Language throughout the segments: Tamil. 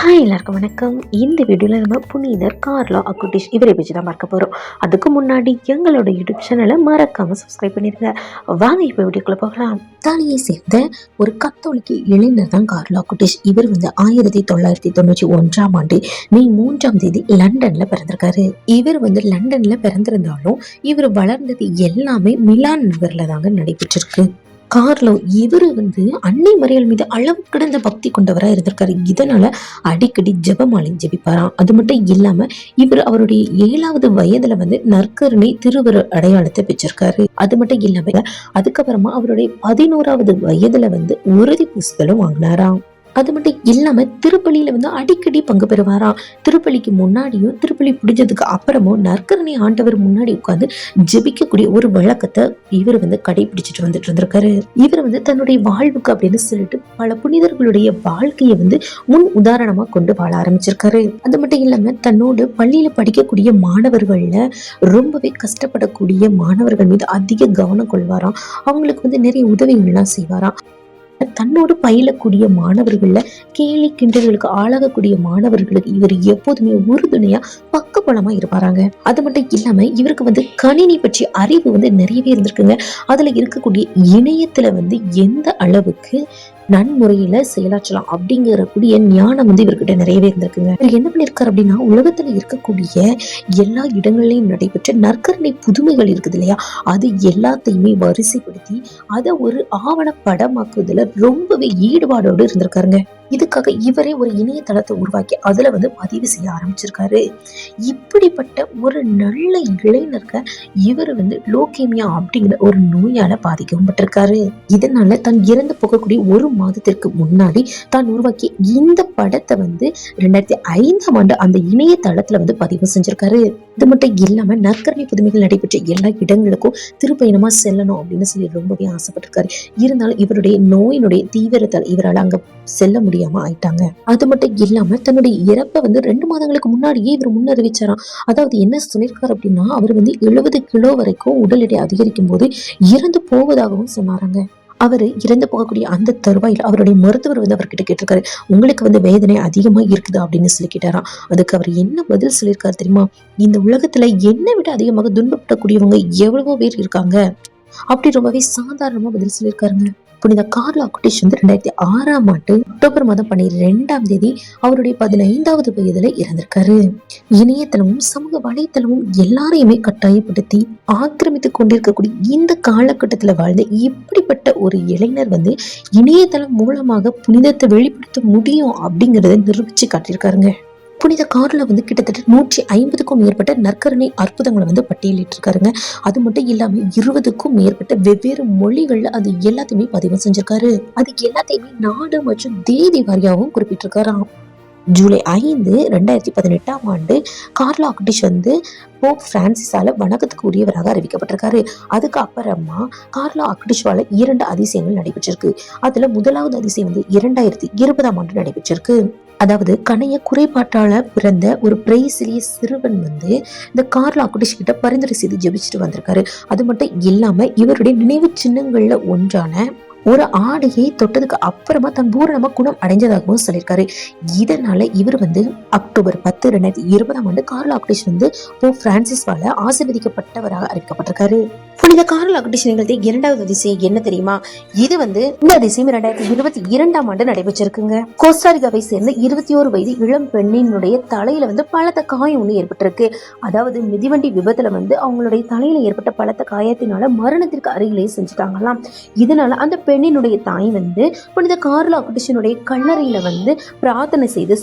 ஹாய் எல்லாருக்கும் வணக்கம். இந்த வீடியோவில் நம்ம புனிதர் கார்லோ அக்குட்டிஷ் இவரை பற்றி தான் பார்க்க போகிறோம். அதுக்கு முன்னாடி எங்களோட யூடியூப் சேனலை மறக்காமல் சப்ஸ்கிரைப் பண்ணிடுங்க. வாங்க இப்போ வீடியோக்குள்ளே போகலாம். இத்தாலியை சேர்ந்த ஒரு கத்தோலிக்க இளைஞர் தான் கார்லோ அக்குட்டிஷ். இவர் 1991 மே 3 லண்டனில் பிறந்திருக்காரு. இவர் லண்டனில் பிறந்திருந்தாலும் இவர் வளர்ந்தது எல்லாமே மிலான் நகரில் தாங்க நடைபெற்றிருக்கு. கார்லோ இவர் அன்னை மரியாள் மீது அளவு கிடந்த பக்தி கொண்டவராக இருந்திருக்காரு. இதனால அடிக்கடி ஜெபமாலை ஜெபிப்பாராம். அது மட்டும் இல்லாம இவர் அவருடைய 7வது வயதுல நற்கருணை திருவரு அடையாளத்தை பெற்றிருக்காரு. அது மட்டும் இல்லாம அதுக்கப்புறமா அவருடைய 11வது வயதுல உறுதி பூசுதலும் வாங்கினாராம். அது மட்டும் இல்லாம திருப்பலியில அடிக்கடி பங்கு பெறுவாராம். திருப்பலிக்கு முன்னாடியும் திருப்பலி புடிஞ்சதுக்கு அப்புறமும் நற்கருணை ஆண்டவர் முன்னாடி உட்கார்ந்து ஜெபிக்கக்கூடிய ஒரு வழக்கத்தை இவர் கடைபிடிச்சிட்டு வந்துட்டு இருந்திருக்காரு. இவர் தன்னுடைய வாழ்வுக்கு அப்படின்னு சொல்லிட்டு பல புனிதர்களுடைய வாழ்க்கையை முன் உதாரணமா கொண்டு வாழ ஆரம்பிச்சிருக்காரு. அது மட்டும் இல்லாம தன்னோடு பள்ளியில படிக்கக்கூடிய மாணவர்கள்ல ரொம்பவே கஷ்டப்படக்கூடிய மாணவர்கள் மீது அதிக கவனம் கொள்வாராம். அவங்களுக்கு நிறைய உதவிகள்லாம் செய்வாராம். தன்னோடு பயிலக்கூடிய மாணவர்கள்ல கேலி கிண்டல்களுக்கு ஆளாகக்கூடிய மாணவர்களுக்கு இவர் எப்போதுமே உறுதுணையா பக்கபலமா இருப்பாராங்க. அது மட்டும் இல்லாம இவருக்கு கணினி பற்றி அறிவு நிறையவே இருந்திருக்குங்க. அதுல இருக்கக்கூடிய இணையத்துல எந்த அளவுக்கு நன்முறையில செயலாற்றலாம் அப்படிங்கிற கூடிய ஞானம் இவர்கிட்ட நிறையவே இருந்திருக்குங்க. இவர் என்ன பண்ணிருக்காரு அப்படின்னா, உலகத்துல இருக்கக்கூடிய எல்லா இடங்கள்லயும் நடைபெற்ற நற்கருணை புதுமைகள் இருக்குது இல்லையா, அது எல்லாத்தையுமே வரிசைப்படுத்தி அதை ஒரு ஆவண படமாக்குவதுல ரொம்பவே ஈடுபாடோடு இருந்திருக்காருங்க. இதுக்காக இவரே ஒரு இணையதளத்தை உருவாக்கி அதுல பதிவு செய்ய ஆரம்பிச்சிருக்காரு. இப்படிப்பட்ட ஒரு நல்ல இளைஞர்க இவர் லோகேமியா அப்படிங்கிற ஒரு நோயால பாதிக்கவும் பட்டிருக்காரு. இதனால தான் இறந்து போகக்கூடிய ஒரு மாதத்திற்கு முன்னாடி தான் உருவாக்கிய இந்த படத்தை 2005 அந்த இணையதளத்துல பதிவு செஞ்சிருக்காரு. இது மட்டும் இல்லாம நற்கருணை புதுமைகள் நடைபெற்ற எல்லா இடங்களுக்கும் திருப்பயணமா செல்லணும் அப்படின்னு சொல்லி ரொம்பவே ஆசைப்பட்டிருக்காரு. இருந்தாலும் இவருடைய நோயினுடைய தீவிரத்தால் இவரால் அங்க செல்ல முடியாம ஆயிட்டாங்க. அது மட்டும் இல்லாம தன்னுடைய இறப்பை 2 மாதங்களுக்கு முன்னாடியே இவர் முன்னறிவிச்சாராம். அதாவது என்ன சொல்லியிருக்காரு அப்படின்னா, அவர் 70 கிலோ வரைக்கும் உடல் எடை அதிகரிக்கும் போது இறந்து போவதாகவும் சொன்னாராங்க. அவர் இறந்து போகக்கூடிய அந்த தருவாயில் அவருடைய மருத்துவர் அவர்கிட்ட கேட்டிருக்காரு, உங்களுக்கு வேதனை அதிகமா இருக்குது அப்படின்னு சொல்லி கேட்டாராம். அதுக்கு அவர் என்ன பதில் சொல்லியிருக்காரு தெரியுமா, இந்த உலகத்துல என்னை விட அதிகமாக துன்பப்படக்கூடியவங்க எவ்வளவோ பேர் இருக்காங்க அப்படி ரொம்பவே சாதாரணமா பதில் சொல்லியிருக்காருங்க. புனித கார்லோ அக்குட்டிஷ் 2006 அக்டோபர் மாதம் 12 அவருடைய 15வது வயதுல இறந்திருக்காரு. இணையதளமும் சமூக வலைத்தளமும் எல்லாரையுமே கட்டாயப்படுத்தி ஆக்கிரமித்து கொண்டிருக்கக்கூடிய இந்த காலகட்டத்துல வாழ்ந்த இப்படிப்பட்ட ஒரு இளைஞர் இணையதளம் மூலமாக புனிதத்தை வெளிப்படுத்த முடியும் அப்படிங்கறத நிரூபிச்சு காட்டியிருக்காருங்க. புனித கார்ல கிட்டத்தட்ட 150க்கும் மேற்பட்ட நற்கருணை அற்புதங்களை பட்டியலிட்டிருக்காருங்க. அது மட்டும் இல்லாம 20க்கும் மேற்பட்ட வெவ்வேறு மொழிகள்ல அது எல்லாத்தையுமே பதிவு செஞ்சிருக்காரு. அது எல்லாத்தையுமே நாடு மற்றும் தேதி வாரியாகவும் குறிப்பிட்டிருக்காராம். ஜூலை 5, 2018 கார்லோ அக்குட்டிஷ் போப் பிரான்சிஸால வணக்கத்துக்கு உரியவராக அறிவிக்கப்பட்டிருக்காரு. அதுக்கு அப்புறமா கார்லோ அக்குட்டிஷ்வால 2 அதிசயங்கள் நடைபெற்றிருக்கு. அதுல முதலாவது அதிசயம் 2020 நடைபெற்றிருக்கு. அதாவது கணைய குறைபாட்டால பிறந்த ஒரு பிரேசிலிய சிறுவன் இந்த கார்லோ அக்குட்டிஷ் கிட்ட பரிந்துரை செய்து ஜெபிச்சுட்டு வந்திருக்காரு. அது மட்டும் இல்லாம இவருடைய நினைவு சின்னங்கள்ல ஒன்றான ஒரு ஆடையை தொட்டதுக்கு அப்புறமா தன் பூரணமா குணம் அடைஞ்சதாகவும் சொல்லியிருக்காரு. இதனால இவர் அக்டோபர் 10, 2020 கார்லோ அக்குட்டிஷ் போப் பிரான்சிஸ்வால ஆசீர்வதிக்கப்பட்டவராக அறிவிக்கப்பட்டிருக்காரு. புனித கார்லோ அக்குட்டிஷ் நிகழ்த்திய 2வது அதிசயம் என்ன தெரியுமா? இது இந்த அதிசயம் 2022 நடைபெற்றிருக்குங்க. கோஸ்டாரிக்காவை சேர்ந்த 21 வயது இளம் பெண்ணினுடைய தலையில பலத்த காயம் ஒண்ணு ஏற்பட்டிருக்கு. அதாவது மிதிவண்டி விபத்துல அவங்களுடைய தலையில ஏற்பட்ட பலத்த காயத்தினால மரணத்திற்கு அருகிலேயே செஞ்சுட்டாங்களாம். இதனால அந்த பெண்ணினுடைய தாய் புனித கார்லோ அக்குட்டிஷனுடைய கல்லறையில பிரார்த்தனை செய்து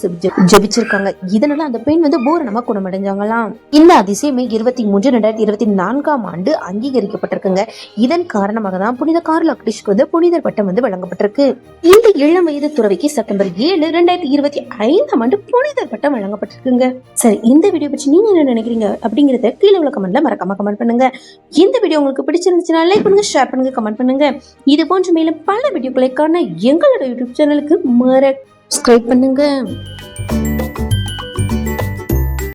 ஜெபிச்சிருக்காங்க. இதனால அந்த பெண் பூரணமா குணமடைஞ்சாங்களாம். இந்த அதிசயமே 23, 2024 அங்கீகரிக்கப்பட்டிருக்குங்க. இதன் காரணமாக தான் புனித கார்லோ அக்குட்டிஷ்க்கு புனிதர் பட்டம் வழங்கப்பட்டிருக்கு. இந்த இளம் வயது துறவிக்கு செப்டம்பர் 7, 2025 புனிதர் பட்டம் வழங்கப்பட்டிருக்குங்க. சரி, இந்த வீடியோ பற்றி நீங்க என்ன நினைக்கிறீங்க அப்படிங்கறத கீழே உள்ள கமெண்ட்ல மறக்காம கமெண்ட் பண்ணுங்க. இந்த வீடியோ உங்களுக்கு பிடிச்சிருந்துச்சுன்னா லைக் பண்ணுங்க, ஷேர் பண்ணுங்க, கமெண்ட் பண்ணுங்க. இது போன்ற மேலும் பல வீடியோக்களை காண எங்களோட யூடியூப் சேனலுக்கு சப்ஸ்கிரைப் பண்ணுங்க.